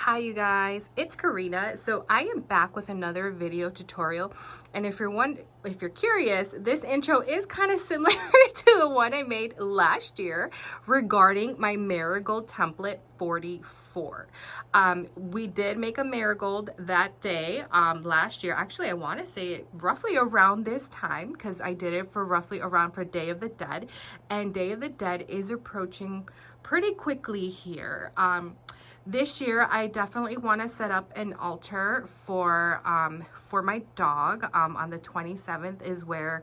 Hi you guys, it's Karina. So I am back with another video tutorial, and if you're curious, this intro is kind of similar to the one I made last year regarding my Marigold template 44. We did make a marigold that day last year. Actually, I want to say roughly around this time, because I did it for roughly around for Day of the Dead, and Day of the Dead is approaching pretty quickly here. This year, I definitely want to set up an altar for my dog. On the 27th is where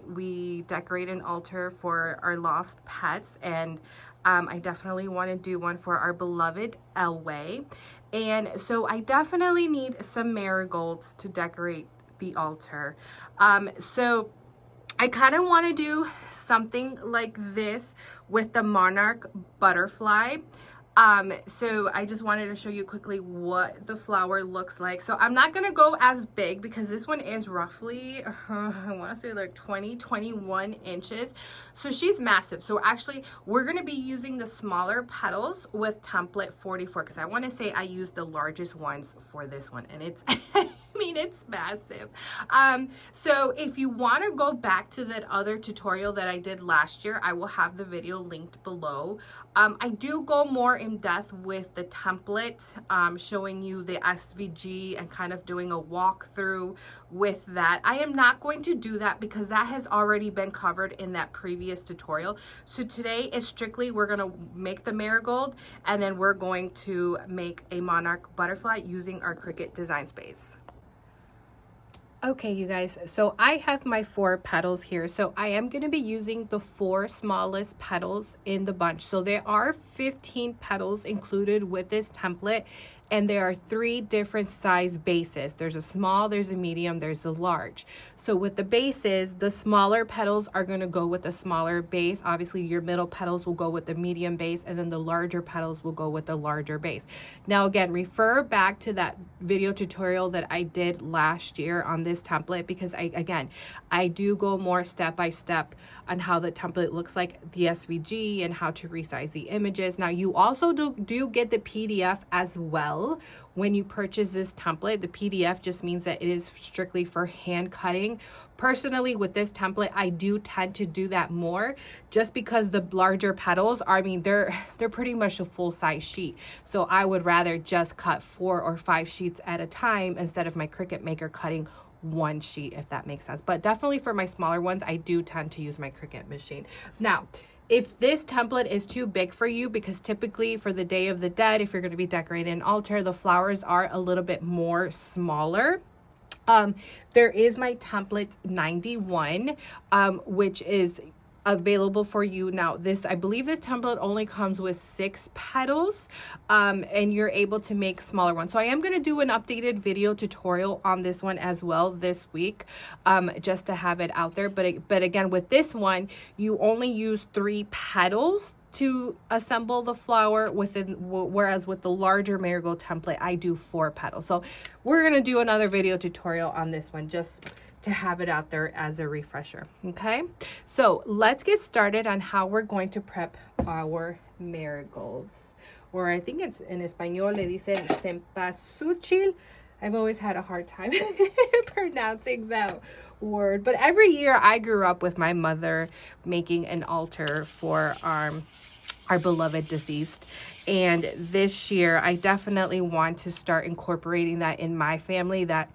we decorate an altar for our lost pets, and I definitely want to do one for our beloved Elway. And so I definitely need some marigolds to decorate the altar. So I kind of want to do something like this with the Monarch butterfly. So I just wanted to show you quickly what the flower looks like. So I'm not going to go as big because this one is roughly, I want to say like 21 inches. So she's massive. So actually we're going to be using the smaller petals with template 44 because I want to say I used the largest ones for this one, and it's I mean, it's massive. So if you want to go back to that other tutorial that I did last year, I will have the video linked below. I do go more in depth with the template, showing you the SVG and kind of doing a walkthrough with that. I am not going to do that because that has already been covered in that previous tutorial. So today is strictly, we're going to make the marigold, and then we're going to make a monarch butterfly using our Cricut design space. Okay, you guys, so I have my 4 petals here. So I am going to be using the 4 smallest petals in the bunch. So there are 15 petals included with this template, and there are 3 different size bases. There's a small, there's a medium, there's a large. So with the bases, the smaller petals are going to go with the smaller base. Obviously, your middle petals will go with the medium base, and then the larger petals will go with the larger base. Now, again, refer back to that video tutorial that I did last year on this template, because I do go more step by step on how the template looks like, the SVG, and how to resize the images. Now, you also do get the PDF as well when you purchase this template. The PDF just means that it is strictly for hand cutting. Personally, with this template, I do tend to do that more just because the larger petals are, I mean, they're pretty much a full size sheet. So I would rather just cut 4 or 5 sheets at a time instead of my Cricut Maker cutting 1 sheet, if that makes sense. But definitely for my smaller ones, I do tend to use my Cricut machine. Now, if this template is too big for you, because typically for the Day of the Dead, if you're going to be decorating an altar, the flowers are a little bit more smaller. There is my template 91, which is available for you. Now, I believe this template only comes with 6 petals, and you're able to make smaller ones. So I am going to do an updated video tutorial on this one as well this week, just to have it out there. But again, with this one, you only use 3 petals to assemble the flower, whereas with the larger marigold template, I do 4 petals. So we're going to do another video tutorial on this one just to have it out there as a refresher. Okay, so let's get started on how we're going to prep our marigolds, or I think it's in Espanol le dicen cempasúchil. I've always had a hard time pronouncing that word, but every year I grew up with my mother making an altar for our beloved deceased, and this year I definitely want to start incorporating that in my family, that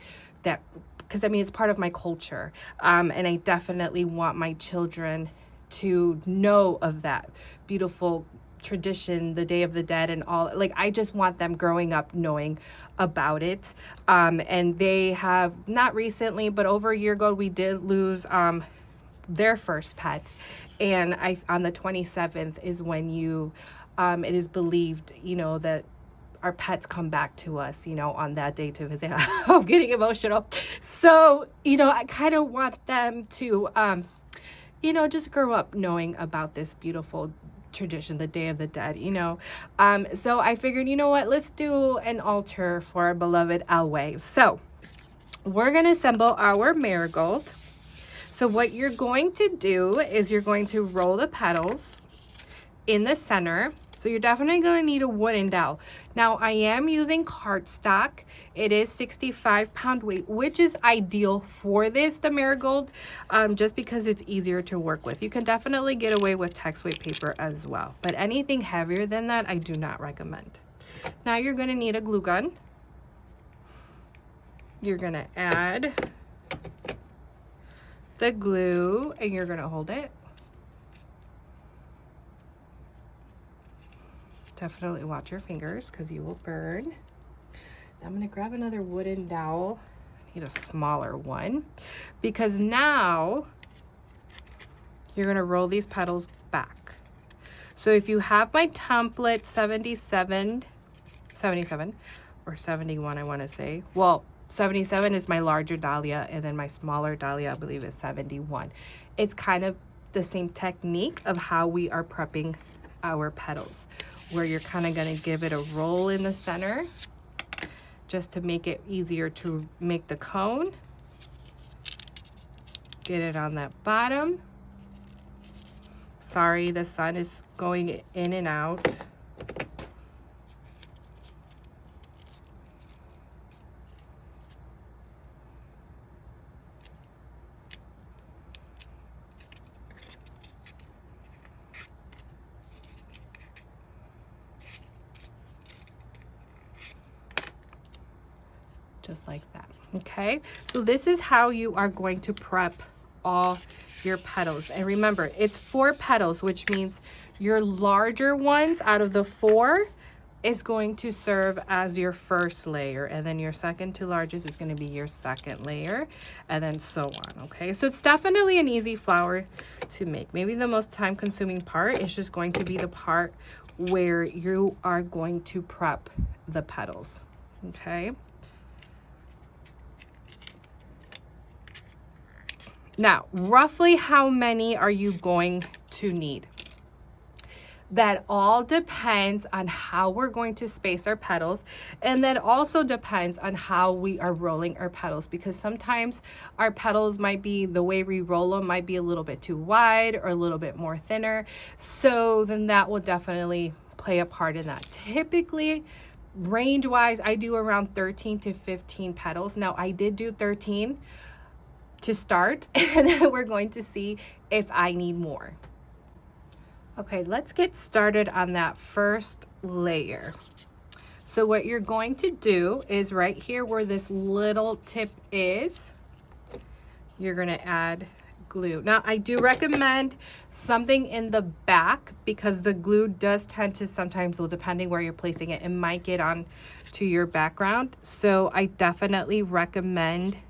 because I mean, it's part of my culture, and I definitely want my children to know of that beautiful tradition, the Day of the Dead, and all. Like, I just want them growing up knowing about it. And they have, not recently, but over a year ago, we did lose their first pet, and on the 27th is when it is believed, that our pets come back to us, on that day to visit. I'm getting emotional. So, I kind of want them to, just grow up knowing about this beautiful tradition, the Day of the Dead, So I figured, what, let's do an altar for our beloved Elway. So we're going to assemble our marigold. So what you're going to do is you're going to roll the petals in the center, So you're definitely going to need a wooden dowel. Now I am using cardstock. It is 65-pound weight, which is ideal for this, the Marigold, just because it's easier to work with. You can definitely get away with text weight paper as well, but anything heavier than that, I do not recommend. Now you're going to need a glue gun. You're going to add the glue and you're going to hold it. Definitely watch your fingers because you will burn. I'm going to grab another wooden dowel. I need a smaller one because now you're going to roll these petals back. So if you have my template 77 or 71, I want to say. Well, 77 is my larger dahlia and then my smaller dahlia, I believe, is 71. It's kind of the same technique of how we are prepping our petals, where you're kind of going to give it a roll in the center just to make it easier to make the cone. Get it on that bottom. Sorry, the sun is going in and out. Just like that. Okay, so this is how you are going to prep all your petals. And remember, it's 4 petals, which means your larger ones out of the 4 is going to serve as your first layer, and then your second to largest is going to be your second layer, and then so on. Okay, so it's definitely an easy flower to make. Maybe the most time consuming part is just going to be the part where you are going to prep the petals. Okay, now, roughly how many are you going to need? That all depends on how we're going to space our petals, and that also depends on how we are rolling our petals, because sometimes our petals might be, the way we roll them might be a little bit too wide or a little bit more thinner. So then that will definitely play a part in that. Typically, range-wise, I do around 13 to 15 petals. Now, I did do 13 to start, and then we're going to see if I need more. Okay, let's get started on that first layer. So what you're going to do is right here where this little tip is, you're going to add glue. Now, I do recommend something in the back because the glue does tend to sometimes, well, depending where you're placing it, it might get on to your background. So I definitely recommend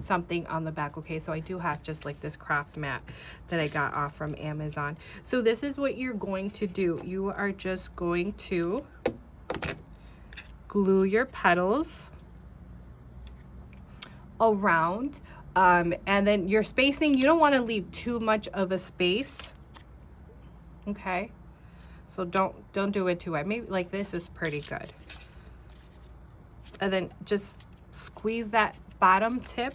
something on the back. Okay, so I do have just like this craft mat that I got off from Amazon. So this is what you're going to do. You are just going to glue your petals around, and then your spacing, you don't want to leave too much of a space. Okay, so don't do it too wide. Maybe like this is pretty good. And then just squeeze that bottom tip,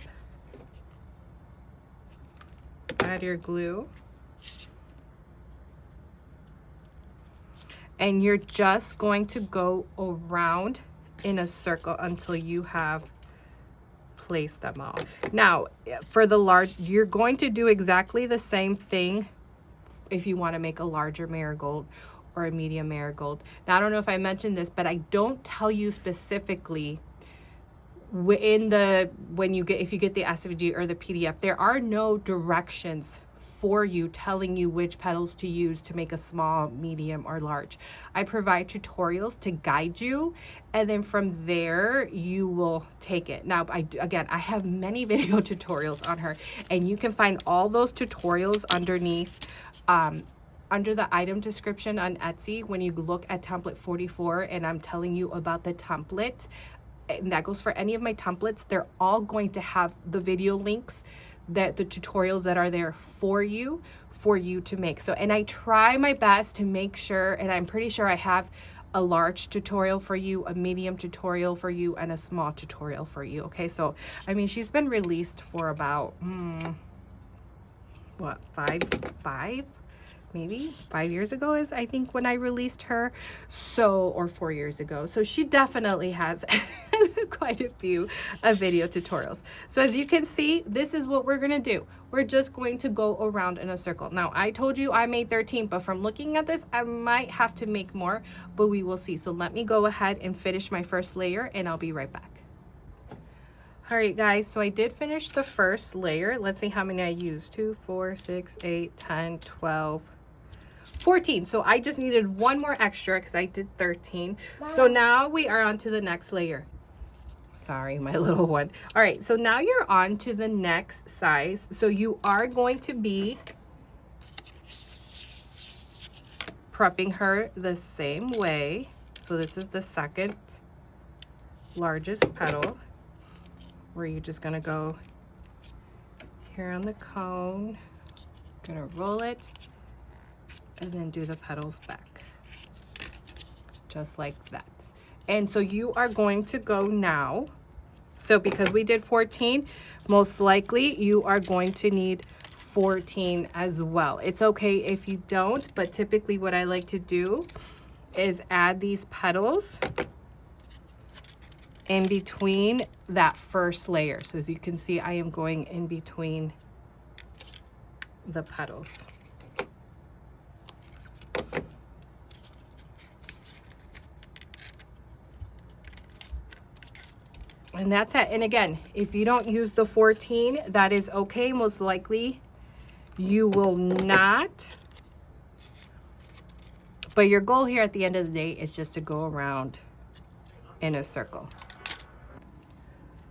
add your glue, and you're just going to go around in a circle until you have placed them all. Now, for the large, you're going to do exactly the same thing if you want to make a larger marigold or a medium marigold. Now, I don't know if I mentioned this, but I don't tell you specifically if you get the SVG or the PDF, there are no directions for you telling you which petals to use to make a small, medium, or large. I provide tutorials to guide you, and then from there you will take it. Now, I have many video tutorials on her, and you can find all those tutorials underneath under the item description on Etsy. When you look at template 44 and I'm telling you about the template, and that goes for any of my templates, they're all going to have the video links, that the tutorials that are there for you to make. So, and I try my best to make sure, and I'm pretty sure I have a large tutorial for you, a medium tutorial for you, and a small tutorial for you. Okay, so I mean, she's been released for about five maybe 5 years ago is I think when I released her, so, or 4 years ago. So she definitely has quite a few video tutorials. So as you can see, this is what we're gonna do. We're just going to go around in a circle. Now I told you I made 13, but from looking at this, I might have to make more, but we will see. So let me go ahead and finish my first layer and I'll be right back. All right, guys, so I did finish the first layer. Let's see how many I used. 2, 4, 6, 8, 10, 12, 14. So I just needed one more extra because I did 13. So now we are on to the next layer. Sorry, my little one. All right, so now you're on to the next size. So you are going to be prepping her the same way. So this is the second largest petal, where you're just gonna go here on the cone, gonna roll it, and then do the petals back, just like that. And so you are going to go now. So because we did 14, most likely you are going to need 14 as well. It's okay if you don't, but typically what I like to do is add these petals in between that first layer. So as you can see, I am going in between the petals. And that's it. And again, if you don't use the 14, that is okay. Most likely you will not. But your goal here at the end of the day is just to go around in a circle.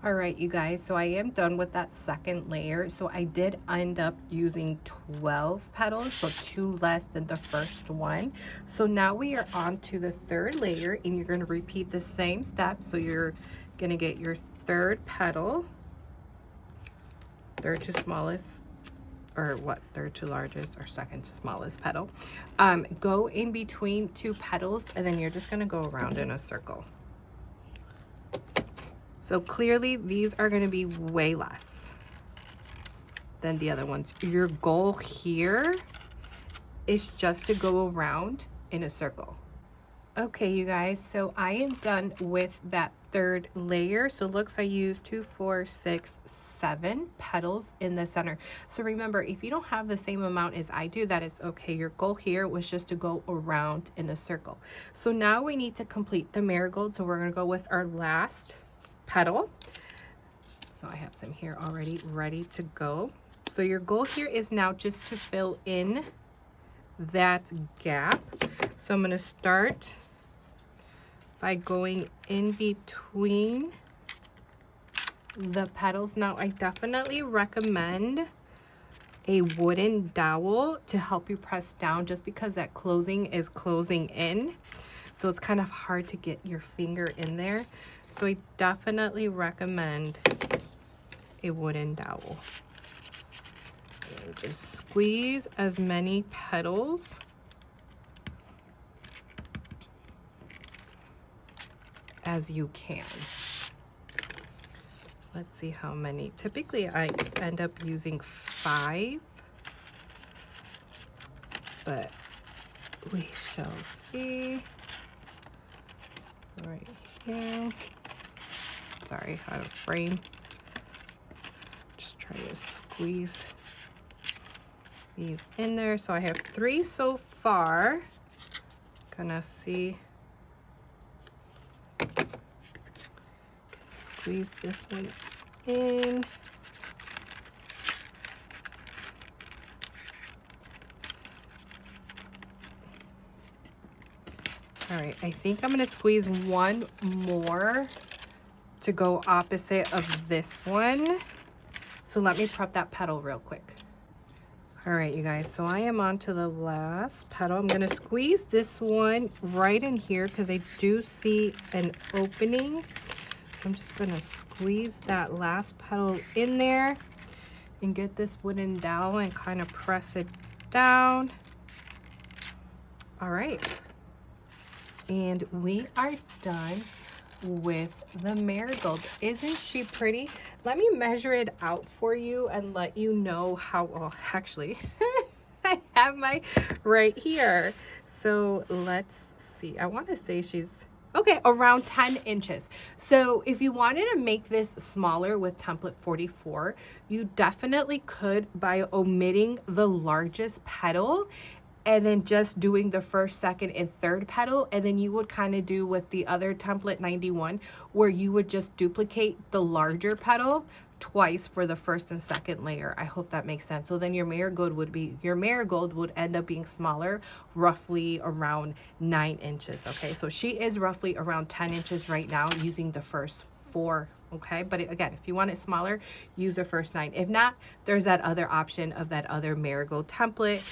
All right, you guys, so I am done with that second layer. So I did end up using 12 petals, so 2 less than the first one. So now we are on to the third layer, and you're going to repeat the same steps. So you're going to get your third petal, third to smallest, or what, third to largest or second to smallest petal. Go in between 2 petals, and then you're just going to go around in a circle. So clearly these are going to be way less than the other ones. Your goal here is just to go around in a circle. Okay, you guys, so I am done with that third layer. So it looks I used 2, 4, 6, 7 petals in the center. So remember, if you don't have the same amount as I do, that is okay. Your goal here was just to go around in a circle. So now we need to complete the marigold. So we're going to go with our last petal. So I have some here already ready to go. So your goal here is now just to fill in that gap. So I'm going to start by going in between the petals. Now I definitely recommend a wooden dowel to help you press down, just because that closing is closing in. So it's kind of hard to get your finger in there. So I definitely recommend a wooden dowel. And just squeeze as many petals as you can. Let's see how many. Typically I end up using 5, but we shall see. Right here. Sorry, out of frame. Just try to squeeze these in there. So I have 3 so far. Gonna see. Squeeze this one in. All right, I think I'm gonna squeeze one more to go opposite of this one. So let me prep that petal real quick. All right, you guys, so I am on to the last petal. I'm gonna squeeze this one right in here because I do see an opening. So I'm just gonna squeeze that last petal in there and get this wooden dowel and kind of press it down. All right. And we are done with the marigold. Isn't she pretty? Let me measure it out for you and let you know how, well, actually, I have my right here. So let's see. I want to say she's okay, around 10 inches. So if you wanted to make this smaller with template 44, you definitely could by omitting the largest petal and then just doing the first, second, and third petal. And then you would kind of do with the other template 91, where you would just duplicate the larger petal twice for the first and second layer. I hope that makes sense. So then your marigold would end up being smaller, roughly around 9 inches. Okay, so she is roughly around 10 inches right now using the first 4. Okay, but again, if you want it smaller, use the first 9. If not, there's that other option of that other marigold template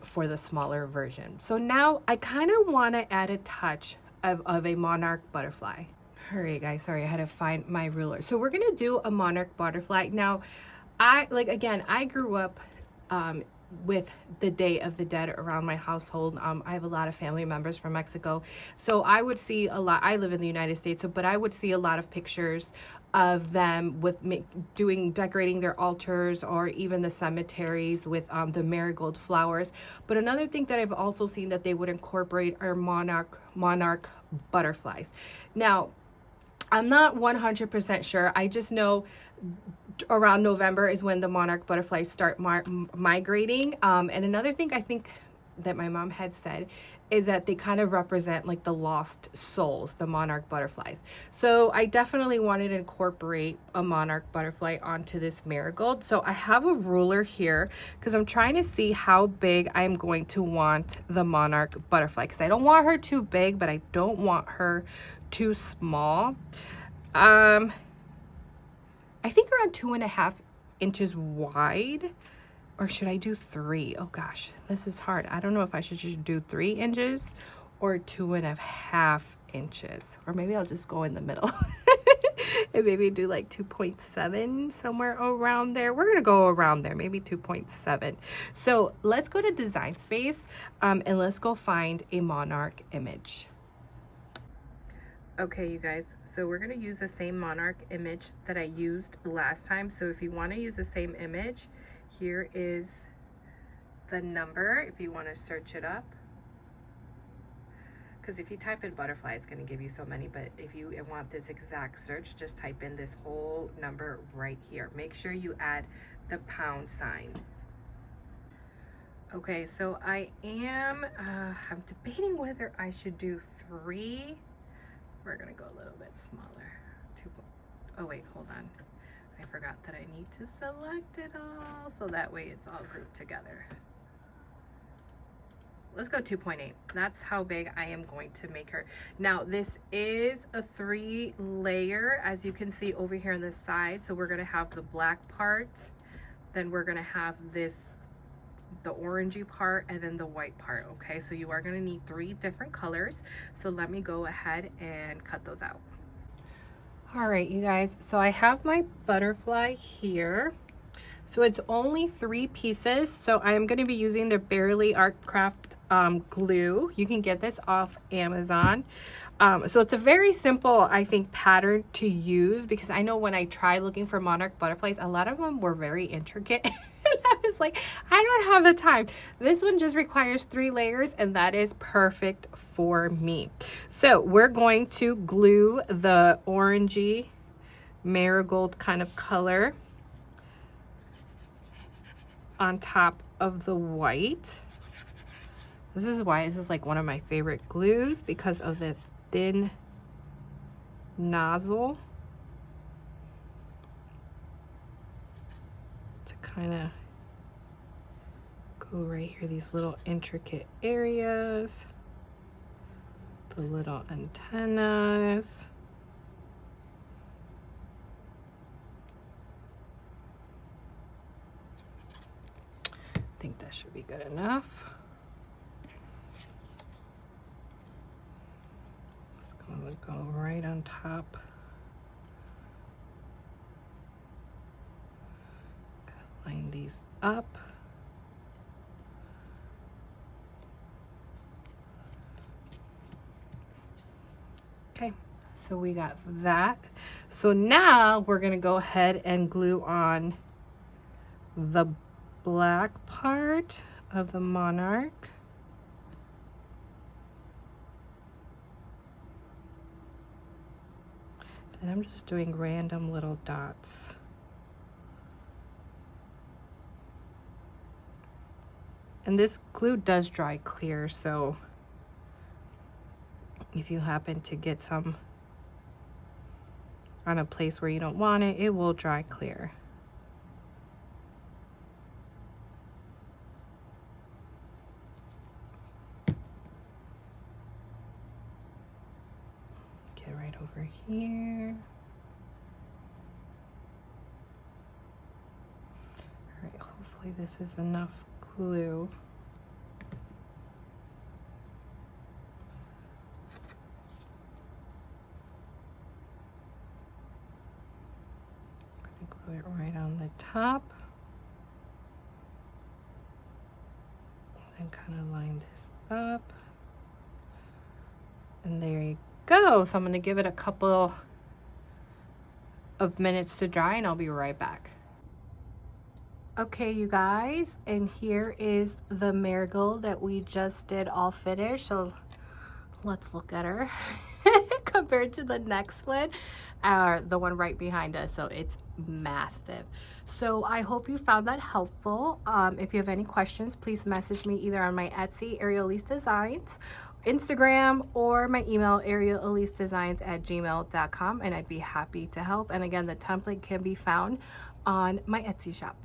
for the smaller version. So now I kind of want to add a touch of a monarch butterfly. All right, guys, sorry, I had to find my ruler. So we're going to do a monarch butterfly. Now, I grew up with the Day of the Dead around my household. I have a lot of family members from Mexico. So I would see a lot, I live in the United States, but I would see a lot of pictures of them with decorating their altars or even the cemeteries with the marigold flowers. But another thing that I've also seen that they would incorporate are monarch butterflies. Now, I'm not 100% sure. I just know around November is when the monarch butterflies start migrating. And another thing I think that my mom had said is that they kind of represent like the lost souls, the monarch butterflies. So I definitely wanted to incorporate a monarch butterfly onto this marigold. So I have a ruler here because I'm trying to see how big I'm going to want the monarch butterfly, because I don't want her too big, but I don't want her too small. I think around 2.5 inches wide. Or should I do 3? Oh gosh, this is hard. I don't know if I should just do 3 inches or 2.5 inches. Or maybe I'll just go in the middle and maybe do like 2.7, somewhere around there. We're gonna go around there, maybe 2.7. So let's go to Design Space and let's go find a Monarch image. Okay, you guys, so we're gonna use the same Monarch image that I used last time. So if you wanna use the same image, here is the number if you want to search it up, because if you type in butterfly, it's going to give you so many. But if you want this exact search, just type in this whole number right here. Make sure you add the pound sign. Okay, so I'm debating whether I should do 3. We're gonna go a little bit smaller. 2. Oh wait, hold on. I forgot that I need to select it all, so that way it's all grouped together. Let's go 2.8. That's how big I am going to make her. Now, this is a 3-layer, as you can see over here on the side. So we're gonna have the black part, then we're gonna have the orangey part, and then the white part, okay? So you are gonna need 3 different colors. So let me go ahead and cut those out. All right, you guys, so I have my butterfly here. So it's only 3 pieces. So I am going to be using the Barely Art Craft glue. You can get this off Amazon. So it's a very simple, I think, pattern to use, because I know when I tried looking for monarch butterflies, a lot of them were very intricate. I was like, I don't have the time. This one just requires 3 layers, and that is perfect for me. So we're going to glue the orangey marigold kind of color on top of the white. This is why this is like one of my favorite glues, because of the thin nozzle to kind of go right here, these little intricate areas, the little antennas. I think that should be good enough. It's going to go right on top. Line these up. Okay, so we got that. So now we're going to go ahead and glue on the black part of the Monarch. And I'm just doing random little dots. And this glue does dry clear, so if you happen to get some on a place where you don't want it, it will dry clear. Get right over here. All right, hopefully this is enough glue. Glue it right on the top. And kind of line this up. And there you go. So I'm going to give it a couple of minutes to dry and I'll be right back. Okay, you guys, and here is the Marigold that we just did all finished. So let's look at her compared to the next one, the one right behind us. So it's massive. So I hope you found that helpful. If you have any questions, please message me either on my Etsy, Ariel Elise Designs, Instagram, or my email, arielelisedesigns@gmail.com, and I'd be happy to help. And again, the template can be found on my Etsy shop.